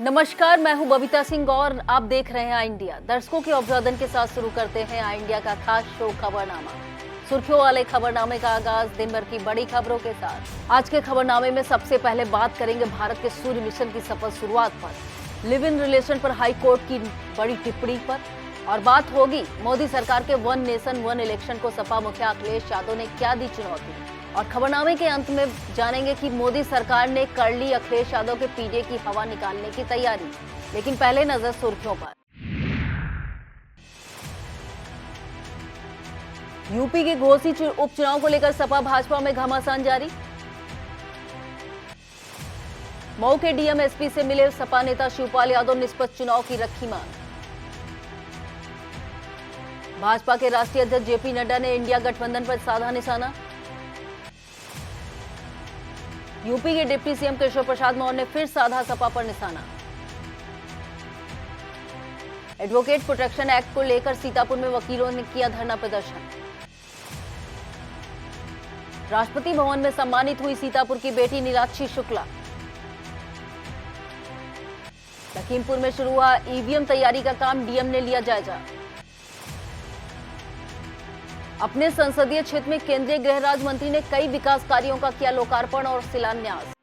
नमस्कार, मैं हूं बबीता सिंह और आप देख रहे हैं आई इंडिया। दर्शकों के अभिवादन के साथ शुरू करते हैं आई इंडिया का खास शो खबरनामा। सुर्खियों वाले खबरनामे का आगाज दिन भर की बड़ी खबरों के साथ। आज के खबरनामे में सबसे पहले बात करेंगे भारत के सूर्य मिशन की सफल शुरुआत पर, लिव इन रिलेशन पर हाई कोर्ट की बड़ी टिप्पणी पर, और बात होगी मोदी सरकार के वन नेशन वन इलेक्शन को सपा मुखिया अखिलेश यादव ने क्या दी चुनौती। और खबरनामे के अंत में जानेंगे कि मोदी सरकार ने कर ली अखिलेश यादव के पीजे की हवा निकालने की तैयारी। लेकिन पहले नजर सुर्खियों पर। यूपी के घोसी उपचुनाव को लेकर सपा भाजपा में घमासान जारी। मऊ के डीएम एसपी से मिले सपा नेता शिवपाल यादव, निष्पक्ष चुनाव की रखी मांग। भाजपा के राष्ट्रीय अध्यक्ष जेपी नड्डा ने इंडिया गठबंधन पर साधा निशाना। यूपी के डिप्टी सीएम केशव प्रसाद मौर्य ने फिर साधा सपा पर निशाना। एडवोकेट प्रोटेक्शन एक्ट को लेकर सीतापुर में वकीलों ने किया धरना प्रदर्शन। राष्ट्रपति भवन में सम्मानित हुई सीतापुर की बेटी निराक्षी शुक्ला। लखीमपुर में शुरू हुआ ईवीएम तैयारी का काम, डीएम ने लिया जायजा। अपने संसदीय क्षेत्र में केंद्रीय गृह राज्य मंत्री ने कई विकास कार्यों का किया लोकार्पण और शिलान्यास।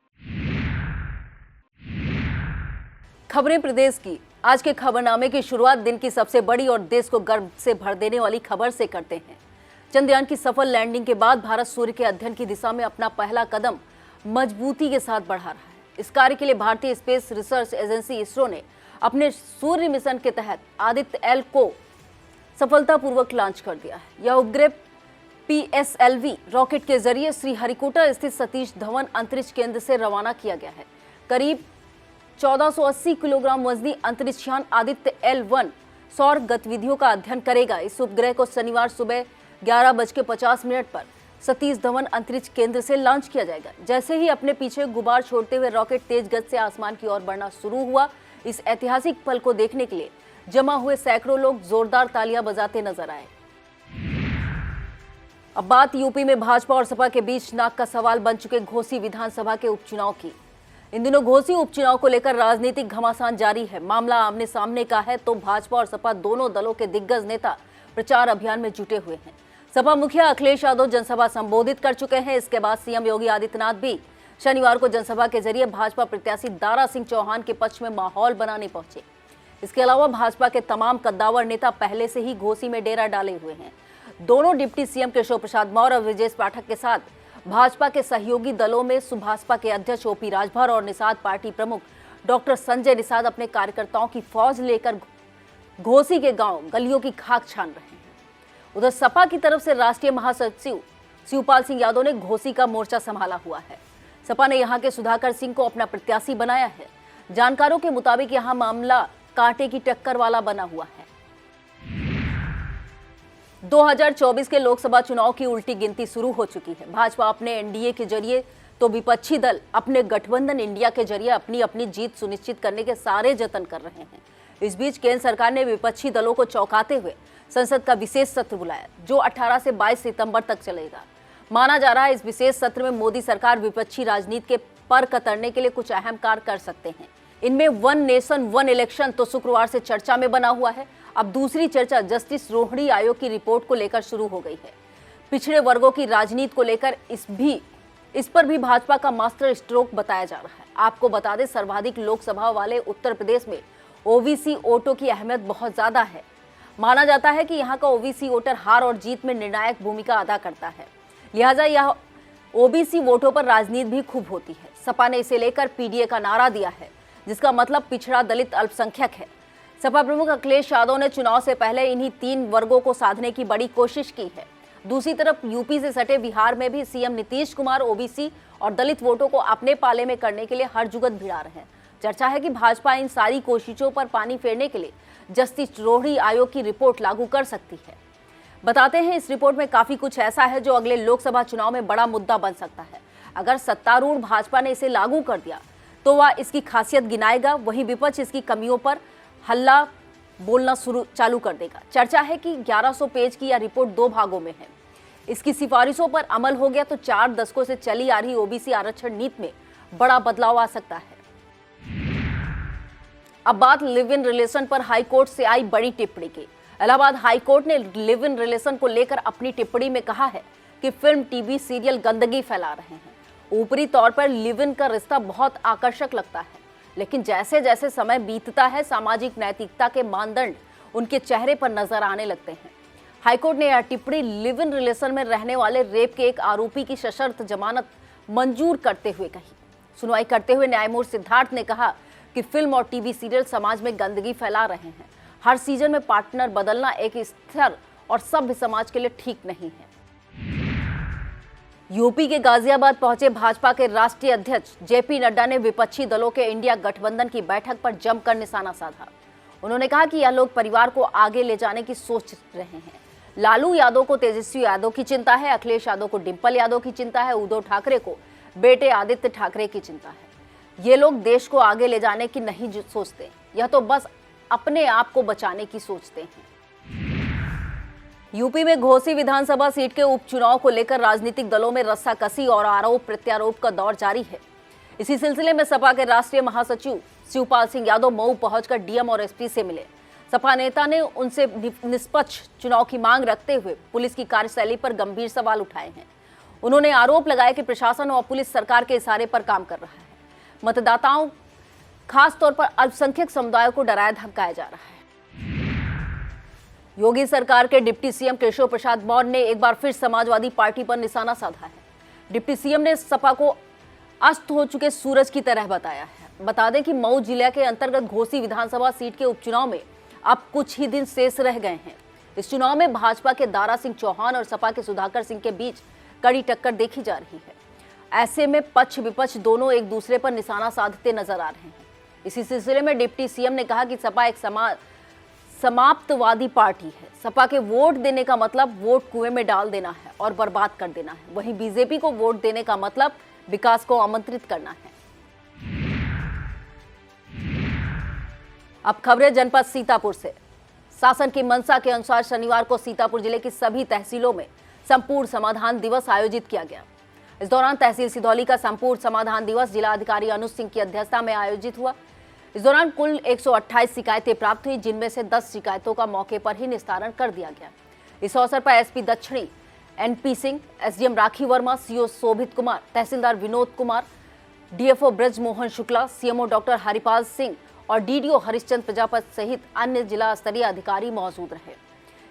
खबरें प्रदेश की। आज के खबरनामे की शुरुआत दिन की सबसे बड़ी और देश को गर्व से भर देने वाली खबर से करते हैं। चंद्रयान की सफल लैंडिंग के बाद भारत सूर्य के अध्ययन की दिशा में अपना पहला कदम मजबूती के साथ बढ़ा रहा है। इस कार्य के लिए भारतीय स्पेस रिसर्च एजेंसी इसरो ने अपने सूर्य मिशन के तहत आदित्य एल को सफलतापूर्वक लॉन्च कर दिया है। यह उपग्रह PSLV रॉकेट के जरिए श्रीहरिकोटा स्थित सतीश धवन अंतरिक्ष केंद्र से रवाना किया गया है। करीब 1480 किलोग्राम वजनी अंतरिक्ष यान आदित्य L1 सौर गतिविधियों का अध्ययन करेगा। इस उपग्रह को शनिवार सुबह 11:50 पर सतीश धवन अंतरिक्ष केंद्र से लॉन्च किया जाएगा। जैसे ही अपने पीछे गुबार छोड़ते हुए रॉकेट तेज गति से आसमान की ओर बढ़ना शुरू हुआ, इस ऐतिहासिक पल को देखने के लिए जमा हुए सैकड़ों लोग जोरदार तालियां बजाते नजर आए। अब बात यूपी में भाजपा और सपा के बीच नाक का सवाल बन चुके घोसी विधानसभा के उपचुनाव की। इन दिनों घोसी उपचुनाव को लेकर राजनीतिक घमासान जारी है। मामला आमने सामने का है तो भाजपा और सपा दोनों दलों के दिग्गज नेता प्रचार अभियान में जुटे हुए हैं। सपा मुखिया अखिलेश यादव जनसभा संबोधित कर चुके हैं। इसके बाद सीएम योगी आदित्यनाथ भी शनिवार को जनसभा के जरिए भाजपा प्रत्याशी दारा सिंह चौहान के पक्ष में माहौल बनाने पहुंचे। इसके अलावा भाजपा के तमाम कद्दावर नेता पहले से ही घोसी में डेरा डाले हुए हैं। दोनों डिप्टी सीएम केशव प्रसाद मौर्य और विजय पाठक के साथ भाजपा के सहयोगी दलों में सुभाषपा के अध्यक्ष ओपी राजभर और निषाद पार्टी प्रमुख डॉक्टर संजय निषाद अपने कार्यकर्ताओं की फौज लेकर घोसी के गांव गलियों की खाक छान रहे हैं। उधर सपा की तरफ से राष्ट्रीय महासचिव शिवपाल सिंह यादव ने घोसी का मोर्चा संभाला हुआ है। सपा ने यहां के सुधाकर सिंह को अपना प्रत्याशी बनाया है। जानकारों के मुताबिक यहां मामला कांटे की टक्कर वाला बना हुआ है। 2024 के लोकसभा चुनाव की उल्टी गिनती शुरू हो चुकी है। भाजपा अपने एनडीए के जरिए तो विपक्षी दल अपने गठबंधन इंडिया के जरिए अपनी अपनी जीत सुनिश्चित करने के सारे जतन कर रहे हैं। इस बीच केंद्र सरकार ने विपक्षी दलों को चौंकाते हुए संसद का विशेष सत्र बुलाया, जो 18 से 22 सितंबर तक चलेगा। माना जा रहा है इस विशेष सत्र में मोदी सरकार विपक्षी राजनीति के पर कतरने के लिए कुछ अहम कार्य कर सकते हैं। इनमें वन नेशन वन इलेक्शन तो शुक्रवार से चर्चा में बना हुआ है। अब दूसरी चर्चा जस्टिस रोहिणी आयोग की रिपोर्ट को लेकर शुरू हो गई है। पिछड़े वर्गों की राजनीति को लेकर इस पर भी भाजपा का मास्टर स्ट्रोक बताया जा रहा है। आपको बता दें, सर्वाधिक लोकसभा वाले उत्तर प्रदेश में ओबीसी वोटों की अहमियत बहुत ज्यादा है। माना जाता है कि यहाँ का ओबीसी वोटर हार और जीत में निर्णायक भूमिका अदा करता है, लिहाजा यह ओबीसी वोटों पर राजनीति भी खूब होती है। सपा ने इसे लेकर पीडीए का नारा दिया है, जिसका मतलब पिछड़ा दलित अल्पसंख्यक है। सपा प्रमुख अखिलेश यादव ने चुनाव से पहले इन्हीं 3 वर्गों को साधने की बड़ी कोशिश की है। दूसरी तरफ यूपी से सटे बिहार में भी सीएम नीतीश कुमार ओबीसी और दलित वोटों को अपने पाले में करने के लिए हर जुगत भिड़ा रहे हैं। चर्चा है कि भाजपा इन सारी कोशिशों पर पानी फेरने के लिए जस्टिस रोहिणी आयोग की रिपोर्ट लागू कर सकती है। बताते हैं, इस रिपोर्ट में काफी कुछ ऐसा है जो अगले लोकसभा चुनाव में बड़ा मुद्दा बन सकता है। अगर सत्तारूढ़ भाजपा ने इसे लागू कर दिया तो वह इसकी खासियत गिनाएगा, वहीं विपक्ष इसकी कमियों पर हल्ला बोलना चालू कर देगा। चर्चा है कि 1100 पेज की यह रिपोर्ट 2 भागों में है। इसकी सिफारिशों पर अमल हो गया तो 4 दशकों से चली आ रही ओबीसी आरक्षण नीति में बड़ा बदलाव आ सकता है। अब बात लिव इन रिलेशन पर हाई कोर्ट से आई बड़ी टिप्पणी की। इलाहाबाद हाई कोर्ट ने लिव इन रिलेशन को लेकर अपनी टिप्पणी में कहा है कि फिल्म, टीवी, सीरियल गंदगी फैला रहे हैं। ऊपरी तौर पर लिव इन का रिश्ता बहुत आकर्षक लगता है, लेकिन जैसे जैसे समय बीतता है सामाजिक नैतिकता के मानदंड उनके चेहरे पर नजर आने लगते हैं। हाईकोर्ट ने यह टिप्पणी लिव इन रिलेशन में रहने वाले रेप के एक आरोपी की सशर्त जमानत मंजूर करते हुए कही। सुनवाई करते हुए न्यायमूर्ति सिद्धार्थ ने कहा कि फिल्म और टीवी सीरियल समाज में गंदगी फैला रहे हैं। हर सीजन में पार्टनर बदलना एक स्थिर और सभ्य समाज के लिए ठीक नहीं है। यूपी के गाजियाबाद पहुंचे भाजपा के राष्ट्रीय अध्यक्ष जेपी नड्डा ने विपक्षी दलों के इंडिया गठबंधन की बैठक पर जमकर निशाना साधा। उन्होंने कहा कि यह लोग परिवार को आगे ले जाने की सोच रहे हैं। लालू यादव को तेजस्वी यादव की चिंता है, अखिलेश यादव को डिंपल यादव की चिंता है, उद्धव ठाकरे को बेटे आदित्य ठाकरे की चिंता है। ये लोग देश को आगे ले जाने की नहीं सोचते, यह तो बस अपने आप को बचाने की सोचते हैं। यूपी में घोसी विधानसभा सीट के उपचुनाव को लेकर राजनीतिक दलों में रस्साकसी और आरोप प्रत्यारोप का दौर जारी है। इसी सिलसिले में सपा के राष्ट्रीय महासचिव शिवपाल सिंह यादव मऊ पहुंचकर डीएम और एसपी से मिले। सपा नेता ने उनसे निष्पक्ष चुनाव की मांग रखते हुए पुलिस की कार्यशैली पर गंभीर सवाल उठाए हैं। उन्होंने आरोप लगाया कि प्रशासन और पुलिस सरकार के इशारे पर काम कर रहा है। मतदाताओं, खास तौर पर अल्पसंख्यक समुदायों को डराया धमकाया जा रहा है। योगी सरकार के डिप्टी सीएम केशव प्रसाद मौर्य ने एक बार फिर समाजवादी पार्टी पर निशाना साधा है। डिप्टी सीएम ने सपा को अस्त हो चुके सूरज की तरह बताया है। बता दें कि मऊ जिले के अंतर्गत घोसी विधानसभा सीट के उपचुनाव में अब कुछ ही दिन शेष रह गए हैं। इस चुनाव में भाजपा के दारा सिंह चौहान और सपा के सुधाकर सिंह के बीच कड़ी टक्कर देखी जा रही है। ऐसे में पक्ष विपक्ष दोनों एक दूसरे पर निशाना साधते नजर आ रहे हैं। इसी सिलसिले में डिप्टी सीएम ने कहा कि सपा एक समाप्तवादी पार्टी है। सपा के वोट देने का मतलब वोट कुएं में डाल देना है और बर्बाद कर देना है। वहीं बीजेपी को वोट देने का मतलब विकास को आमंत्रित करना है। अब खबरें जनपद सीतापुर से। शासन की मंशा के अनुसार शनिवार को सीतापुर जिले की सभी तहसीलों में संपूर्ण समाधान दिवस आयोजित किया गया। इस दौरान तहसील सिधौली का संपूर्ण समाधान दिवस जिला अधिकारी अनुज सिंह की अध्यक्षता में आयोजित हुआ। इस दौरान कुल 128 शिकायतें प्राप्त हुई, जिनमें से 10 शिकायतों का मौके पर ही निस्तारण कर दिया गया। इस अवसर पर एसपी दक्षिणी NP Singh, SDM Rakhi Verma, CO Shobhit Kumar, तहसीलदार Vinod Kumar, DFO Braj Mohan Shukla, CMO doctor Haripal Singh और डीडीओ हरिश्चंद्र प्रजापति सहित अन्य जिला स्तरीय अधिकारी मौजूद रहे।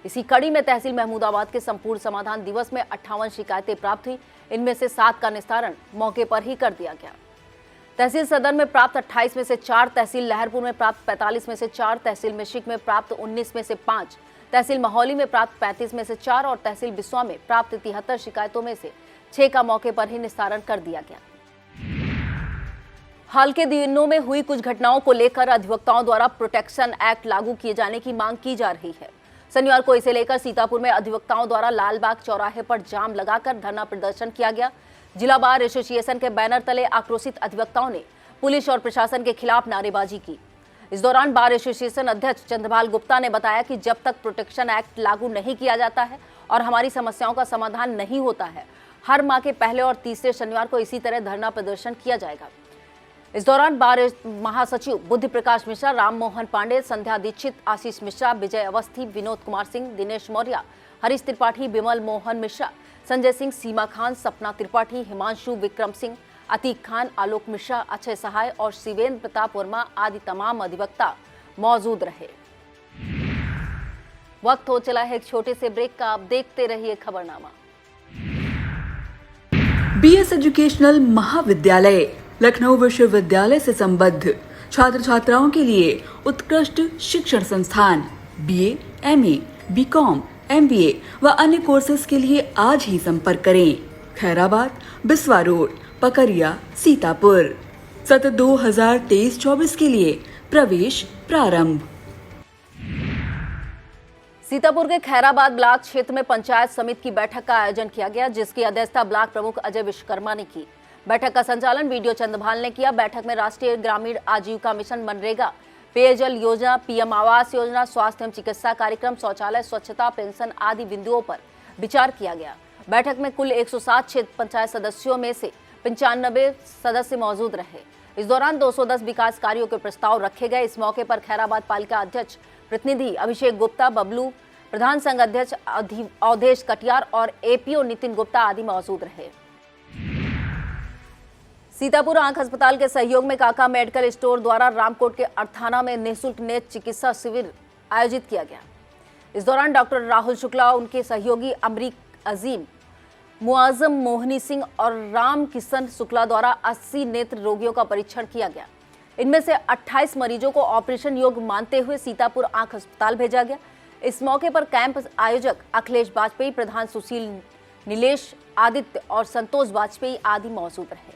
इसी कड़ी में तहसील महमूदाबाद के संपूर्ण समाधान दिवस में 58 शिकायतें प्राप्त हुई। इनमें से 7 का निस्तारण मौके पर ही कर दिया गया। तहसील सदर में प्राप्त 28 में से 4, तहसील लहरपुर में प्राप्त 45 में से 4, तहसील मिश्रिक में प्राप्त 19 में से 5, तहसील महौली में प्राप्त 35 में से 4 और तहसील बिस्वा में प्राप्त 73 शिकायतों में से 6 का मौके पर ही निस्तारण कर दिया गया। हाल के दिनों में हुई कुछ घटनाओं को लेकर अधिवक्ताओं द्वारा प्रोटेक्शन एक्ट लागू किए जाने की मांग की जा रही है। शनिवार को इसे लेकर सीतापुर में अधिवक्ताओं द्वारा लालबाग चौराहे पर जाम लगाकर धरना प्रदर्शन किया गया। जिला बार एसोसिएशन के बैनर तले आक्रोशित अधिवक्ताओं ने पुलिस और प्रशासन के खिलाफ नारेबाजी की। इस दौरान बार एसोसिएशन अध्यक्ष चंद्रभाल गुप्ता ने बताया कि जब तक प्रोटेक्शन एक्ट लागू नहीं किया जाता है और हमारी समस्याओं का समाधान नहीं होता है, हर माह के पहले और तीसरे शनिवार को इसी तरह धरना प्रदर्शन किया जाएगा। इस दौरान बार महासचिव बुद्धि प्रकाश मिश्रा, राम मोहन पांडे, संध्या दीक्षित, आशीष मिश्रा, विजय अवस्थी, विनोद कुमार सिंह, दिनेश मौर्य, हरीश त्रिपाठी, विमल मोहन मिश्रा, संजय सिंह, सीमा खान, सपना त्रिपाठी, हिमांशु विक्रम सिंह, अतीक खान, आलोक मिश्रा, अक्षय सहाय और शिवेंद्र प्रताप वर्मा आदि तमाम अधिवक्ता मौजूद रहे। वक्त हो चला है एक छोटे से ब्रेक का। आप देखते रहिए खबरनामा। बीएस एजुकेशनल महाविद्यालय लखनऊ विश्वविद्यालय से संबद्ध छात्र छात्राओं के लिए उत्कृष्ट शिक्षण संस्थान बीए, एमए, बीकॉम, एमबीए व अन्य कोर्सेज के लिए आज ही संपर्क करें। खैराबाद, बिस्वा रोड, पकरिया, सीतापुर। सत्र 2023-24 के लिए प्रवेश प्रारंभ। सीतापुर के खैराबाद ब्लॉक क्षेत्र में पंचायत समिति की बैठक का आयोजन किया गया, जिसकी अध्यक्षता ब्लॉक प्रमुख अजय विश्वकर्मा ने की। बैठक का संचालन वीडियो चंद्रभाल ने किया। बैठक में राष्ट्रीय ग्रामीण आजीविका मिशन, मनरेगा, पेयजल योजना, पीएम आवास योजना, स्वास्थ्य एवं चिकित्सा कार्यक्रम, शौचालय, स्वच्छता, पेंशन आदि बिंदुओं पर विचार किया गया। बैठक में कुल 107 क्षेत्र पंचायत सदस्यों में से 95 सदस्य मौजूद रहे। इस दौरान 210 विकास कार्यों के प्रस्ताव रखे गए। इस मौके पर खैराबाद पालिका अध्यक्ष प्रतिनिधि अभिषेक गुप्ता, बबलू प्रधान, संघ अध्यक्ष अवधेश कटियार और एपीओ नितिन गुप्ता आदि मौजूद रहे। सीतापुर आंख अस्पताल के सहयोग में काका मेडिकल स्टोर द्वारा रामकोट के अर्थाना में निःशुल्क नेत्र चिकित्सा शिविर आयोजित किया गया। इस दौरान डॉक्टर राहुल शुक्ला, उनके सहयोगी अमरीक अजीम, मुआजम मोहनी सिंह और राम किशन शुक्ला द्वारा 80 नेत्र रोगियों का परीक्षण किया गया। इनमें से 28 मरीजों को ऑपरेशन योग्य मानते हुए सीतापुर आंख अस्पताल भेजा गया। इस मौके पर कैंप आयोजक अखिलेश वाजपेयी, प्रधान सुशील, नीलेश, आदित्य और संतोष वाजपेयी आदि मौजूद रहे।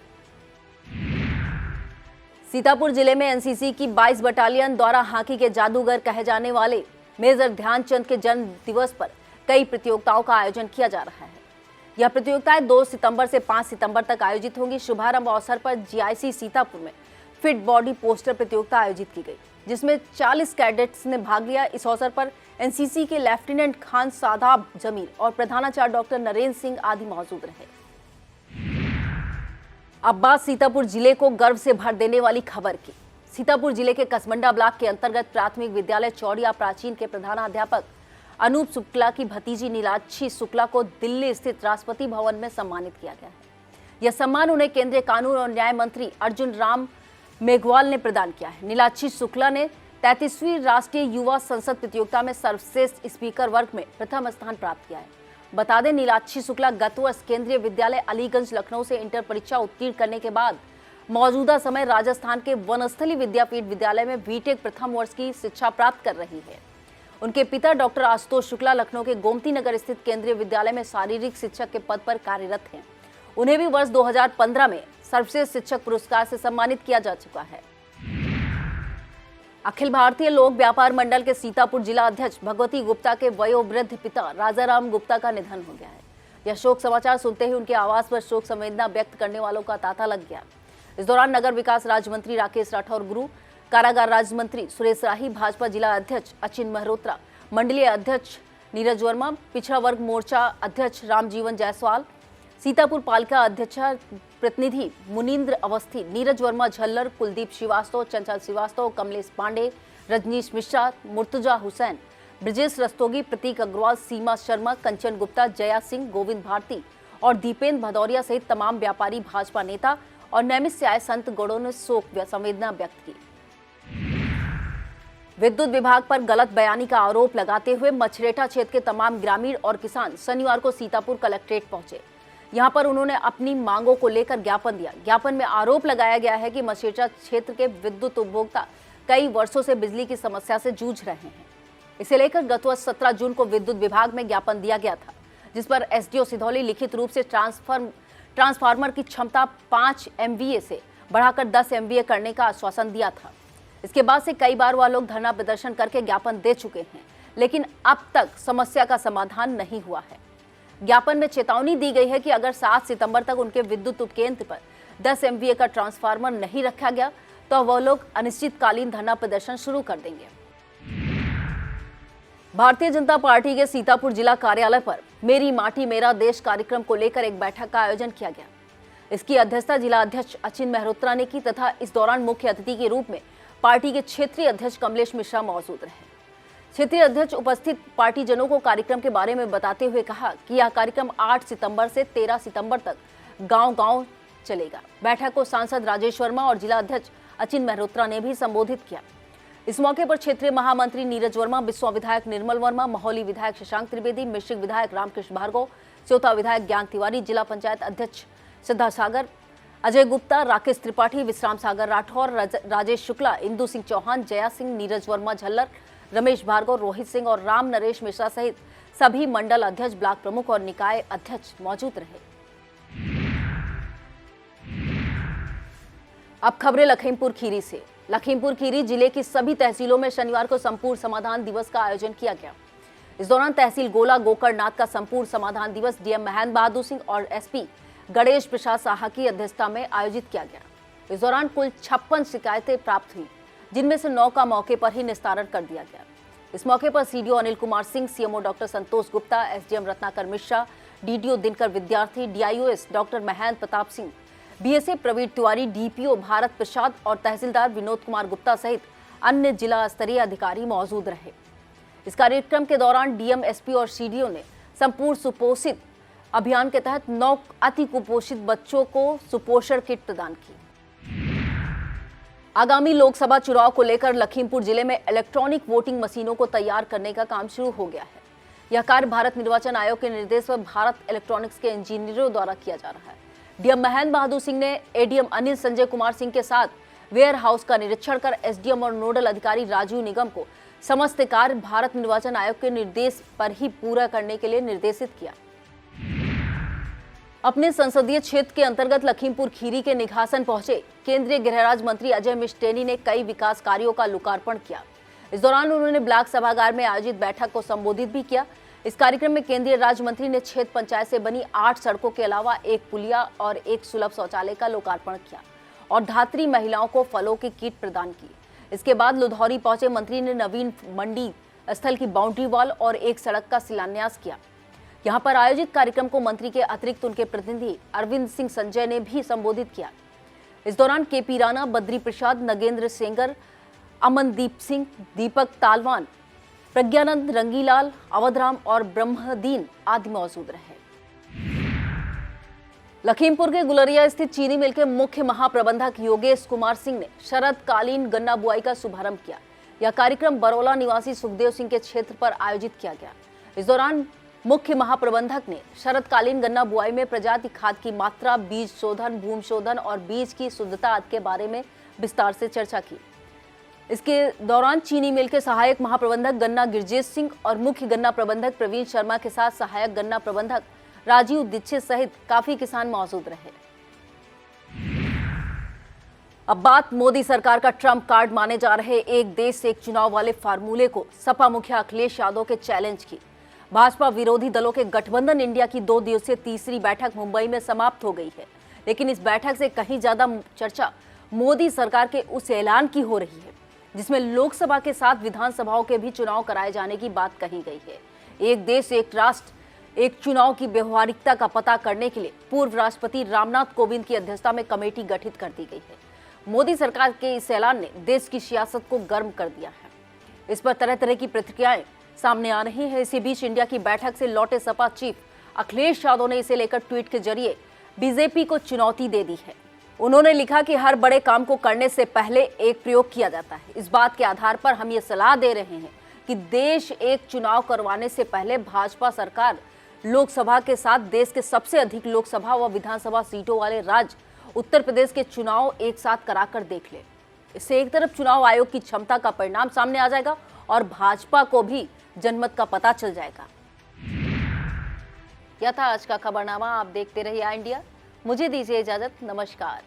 सीतापुर जिले में एनसीसी की 22 बटालियन द्वारा हॉकी के जादूगर कहे जाने वाले मेजर ध्यानचंद के जन्म दिवस पर कई प्रतियोगिताओं का आयोजन किया जा रहा है। यह प्रतियोगिताएं 2 सितंबर से 5 सितंबर तक आयोजित होंगी। शुभारंभ अवसर पर जीआईसी सीतापुर में फिट बॉडी पोस्टर प्रतियोगिता आयोजित की गई, जिसमें 40 कैडेट्स ने भाग लिया। इस अवसर पर एनसीसी के लेफ्टिनेंट खान सादाब जमीर और प्रधानाचार्य डॉक्टर नरेंद्र सिंह आदि मौजूद रहे। अब बात सीतापुर जिले को गर्व से भर देने वाली खबर की। सीतापुर जिले के कसमंडा ब्लॉक के अंतर्गत प्राथमिक विद्यालय चौड़िया प्राचीन के प्रधानाध्यापक अनूप शुक्ला की भतीजी नीलाक्षी शुक्ला को दिल्ली स्थित राष्ट्रपति भवन में सम्मानित किया गया है। यह सम्मान उन्हें केंद्रीय कानून और न्याय मंत्री अर्जुन राम मेघवाल ने प्रदान किया है। नीलाक्षी शुक्ला ने 33वीं राष्ट्रीय युवा संसद प्रतियोगिता में सर्वश्रेष्ठ स्पीकर वर्ग में प्रथम स्थान प्राप्त किया है। बता दें, नीलाक्षी शुक्ला गत वर्ष केंद्रीय विद्यालय अलीगंज लखनऊ से इंटर परीक्षा उत्तीर्ण करने के बाद मौजूदा समय राजस्थान के वनस्थली विद्यापीठ विद्यालय में बीटेक प्रथम वर्ष की शिक्षा प्राप्त कर रही है। उनके पिता डॉक्टर आशुतोष शुक्ला लखनऊ के गोमती नगर स्थित केंद्रीय विद्यालय में शारीरिक शिक्षक के पद पर कार्यरत हैं। उन्हें भी वर्ष 2015 में सर्वश्रेष्ठ शिक्षक पुरस्कार से सम्मानित किया जा चुका है। अखिल भारतीय लोक व्यापार मंडल के सीतापुर जिला अध्यक्ष भगवती गुप्ता के वयोवृद्ध पिता राजाराम गुप्ता का निधन हो गया है। यह शोक समाचार सुनते ही उनके आवास पर शोक संवेदना व्यक्त करने वालों का तांता लग गया। इस दौरान नगर विकास राज्य मंत्री राकेश राठौर गुरु, कारागार राज्य मंत्री सुरेश राही, भाजपा जिला अध्यक्ष अचिन मेहरोत्रा, मंडलीय अध्यक्ष नीरज वर्मा, पिछड़ा वर्ग मोर्चा अध्यक्ष रामजीवन जायसवाल, सीतापुर पालिका अध्यक्ष प्रतिनिधि मुनींद्र अवस्थी, नीरज वर्मा झल्लर, कुलदीप श्रीवास्तव, चंचल श्रीवास्तव, कमलेश पांडे, रजनीश मिश्रा, मुर्तुजा हुसैन, ब्रजेश रस्तोगी, प्रतीक अग्रवाल, सीमा शर्मा, कंचन गुप्ता, जया सिंह, गोविंद भारती और दीपेंद्र भदौरिया सहित तमाम व्यापारी, भाजपा नेता और नैमिष से आए संत गणों ने शोक संवेदना व्यक्त की। विद्युत विभाग पर गलत बयानी का आरोप लगाते हुए मछरेटा क्षेत्र के तमाम ग्रामीण और किसान शनिवार को सीतापुर कलेक्ट्रेट पहुंचे। यहां पर उन्होंने अपनी मांगों को लेकर ज्ञापन दिया। ज्ञापन में आरोप लगाया गया है कि मछरेटा क्षेत्र के विद्युत उपभोक्ता कई वर्षों से बिजली की समस्या से जूझ रहे हैं। इसे लेकर गत वर्ष 17 जून को विद्युत विभाग में ज्ञापन दिया गया था, जिस पर एसडीओ सिधौली लिखित रूप से ट्रांसफार्मर की क्षमता 5 MVA से बढ़ाकर 10 MVA करने का आश्वासन दिया था। इसके बाद से कई बार वह लोग धरना प्रदर्शन करके ज्ञापन दे चुके हैं, लेकिन अब तक समस्या का समाधान नहीं हुआ है। ज्ञापन में चेतावनी दी गई है कि अगर 7 सितंबर तक उनके विद्युत उपकेंद्र पर 10 MVA का ट्रांसफार्मर नहीं रखा गया तो वह लोग अनिश्चितकालीन धरना प्रदर्शन शुरू कर देंगे। भारतीय जनता पार्टी के सीतापुर जिला कार्यालय पर मेरी माटी मेरा देश कार्यक्रम को लेकर एक बैठक का आयोजन किया गया। इसकी अध्यक्षता जिला अध्यक्ष अचिन मेहरोत्रा ने की तथा इस दौरान मुख्य अतिथि के रूप में पार्टी के क्षेत्रीय अध्यक्ष कमलेश मिश्रा मौजूद रहे। क्षेत्रीय अध्यक्ष उपस्थित पार्टीजनों को कार्यक्रम के बारे में बताते हुए कहा कि यह कार्यक्रम 8 सितंबर से 13 सितंबर तक गांव-गांव चलेगा। बैठक को सांसद राजेश वर्मा और जिला अध्यक्ष अचिन मेहरोत्रा ने भी संबोधित किया। इस मौके पर क्षेत्रीय महामंत्री नीरज वर्मा, बिस्वा विधायक निर्मल वर्मा, महोली विधायक शशांक त्रिवेदी, मिश्रिक विधायक रामकृष्ण भार्गव, स्योता विधायक ज्ञान तिवारी, जिला पंचायत अध्यक्ष सिद्धा सागर, अजय गुप्ता, राकेश त्रिपाठी, विश्राम सागर राठौर, राजेश शुक्ला, इंदु सिंह चौहान, जया सिंह, नीरज वर्मा झल्लर, रमेश भार्गव, रोहित सिंह और राम नरेश मिश्रा सहित सभी मंडल अध्यक्ष, ब्लॉक प्रमुख और निकाय अध्यक्ष मौजूद रहे। अब खबरें लखीमपुर खीरी से। लखीमपुर खीरी जिले की सभी तहसीलों में शनिवार को संपूर्ण समाधान दिवस का आयोजन किया गया। इस दौरान तहसील गोला गोकर्णनाथ का संपूर्ण समाधान दिवस डीएम महेंद्र बहादुर सिंह और एसपी गणेश प्रसाद साहा की अध्यक्षता में आयोजित किया गया। इस दौरान कुल 56 शिकायतें प्राप्त हुई, जिनमें से 9 का मौके पर ही निस्तारण कर दिया गया। इस मौके पर CDO Anil Kumar Singh, CMO doctor Santosh Gupta, SDM Ratnakar Mishra, DDO Dinkar Vidyarthi, DIOS doctor Mahendra Pratap Singh, BSF Praveen Tiwari, DPO Bharat Prasad और तहसीलदार विनोद कुमार गुप्ता सहित अन्य जिला स्तरीय अधिकारी मौजूद रहे। इस कार्यक्रम के दौरान डीएम, एसपी और सीडीओ ने संपूर्ण सुपोषित अभियान के तहत 9 अति कुपोषित बच्चों को सुपोषण किट प्रदान की। आगामी लोकसभा चुनाव को लेकर लखीमपुर जिले में इलेक्ट्रॉनिक वोटिंग मशीनों को तैयार करने का काम शुरू हो गया है। यह कार्य भारत निर्वाचन आयोग के निर्देश पर भारत इलेक्ट्रॉनिक्स के इंजीनियरों द्वारा किया जा रहा है। डीएम महेंद्र बहादुर सिंह ने एडीएम अनिल संजय कुमार सिंह के साथ वेयर हाउस का निरीक्षण कर एसडीएम और नोडल अधिकारी राजीव निगम को समस्त कार्य भारत निर्वाचन आयोग के निर्देश पर ही पूरा करने के लिए निर्देशित किया। अपने संसदीय क्षेत्र के अंतर्गत लखीमपुर खीरी के निघासन पहुंचे केंद्रीय गृह राज्य मंत्री अजय मिश्र ने कई विकास कार्यों का लोकार्पण किया। इस दौरान उन्होंने ब्लॉक सभागार में आयोजित बैठक को संबोधित भी किया। इस कार्यक्रम में केंद्रीय राज्य मंत्री ने क्षेत्र पंचायत से बनी 8 सड़कों के अलावा एक पुलिया और एक सुलभ शौचालय का लोकार्पण किया और धात्री महिलाओं को फलों की किट प्रदान की। इसके बाद लुधौरी पहुंचे मंत्री ने नवीन मंडी स्थल की बाउंड्री वॉल और एक सड़क का शिलान्यास किया। यहां पर आयोजित कार्यक्रम को मंत्री के अतिरिक्त उनके प्रतिनिधि अरविंद सिंह संजय ने भी संबोधित किया। इस दौरान केपी राणा, बद्री प्रसाद, नगेंद्र सेंगर, अमनदीप सिंह, दीपक तालवान, प्रज्ञानंद रंगीलाल, अवधराम और ब्रह्मदीन आदि मौजूद रहे। लखीमपुर के गुलरिया स्थित चीनी मिल के मुख्य महाप्रबंधक योगेश कुमार सिंह ने शरदकालीन गन्ना बुआई का शुभारंभ किया। यह कार्यक्रम बरौला निवासी सुखदेव सिंह के क्षेत्र पर आयोजित किया गया। इस दौरान मुख्य महाप्रबंधक ने शरदकालीन गन्ना बुआई में प्रजाति खाद की मात्रा, बीज शोधन, भूमि शोधन और बीज की शुद्धता आदि के बारे में विस्तार से चर्चा की। इसके दौरान चीनी मिल के सहायक महाप्रबंधक गन्ना गिरजेश सिंह और मुख्य गन्ना प्रबंधक प्रवीण शर्मा के साथ सहायक गन्ना प्रबंधक राजीव दीक्षित सहित काफी किसान मौजूद रहे। अब बात मोदी सरकार का ट्रम्प कार्ड माने जा रहे एक देश एक चुनाव वाले फार्मूले को सपा मुखिया अखिलेश यादव के चैलेंज की। भाजपा विरोधी दलों के गठबंधन इंडिया की 2 दिवसीय तीसरी बैठक मुंबई में समाप्त हो गई है, लेकिन इस बैठक से कहीं ज्यादा चर्चा मोदी सरकार के उस ऐलान की हो रही है जिसमें लोकसभा के साथ विधानसभाओं के भी चुनाव कराए जाने की बात कही गई है। एक देश एक राष्ट्र एक चुनाव की व्यवहारिकता का पता करने के लिए पूर्व राष्ट्रपति रामनाथ कोविंद की अध्यक्षता में कमेटी गठित कर दी गई है। मोदी सरकार के इस ऐलान ने देश की सियासत को गर्म कर दिया है। इस पर तरह तरह की प्रतिक्रियाएं सामने आ रही है। इसी बीच इंडिया की बैठक से लौटे सपा चीफ अखिलेश यादव ने इसे लेकर ट्वीट के जरिए बीजेपी को चुनौती दे दी है। उन्होंने लिखा कि हर बड़े काम को करने से पहले एक प्रयोग किया जाता है। इस बात के आधार पर हम ये सलाह दे रहे हैं कि देश एक चुनाव करवाने से पहले भाजपा सरकार लोकसभा के साथ देश के सबसे अधिक लोकसभा व विधानसभा सीटों वाले राज्य उत्तर प्रदेश के चुनाव एक साथ कराकर देख ले। इससे एक तरफ चुनाव आयोग की क्षमता का परिणाम सामने आ जाएगा और भाजपा को भी जनमत का पता चल जाएगा। यह था आज का खबरनामा। आप देखते रहिए इंडिया। मुझे दीजिए इजाजत। नमस्कार।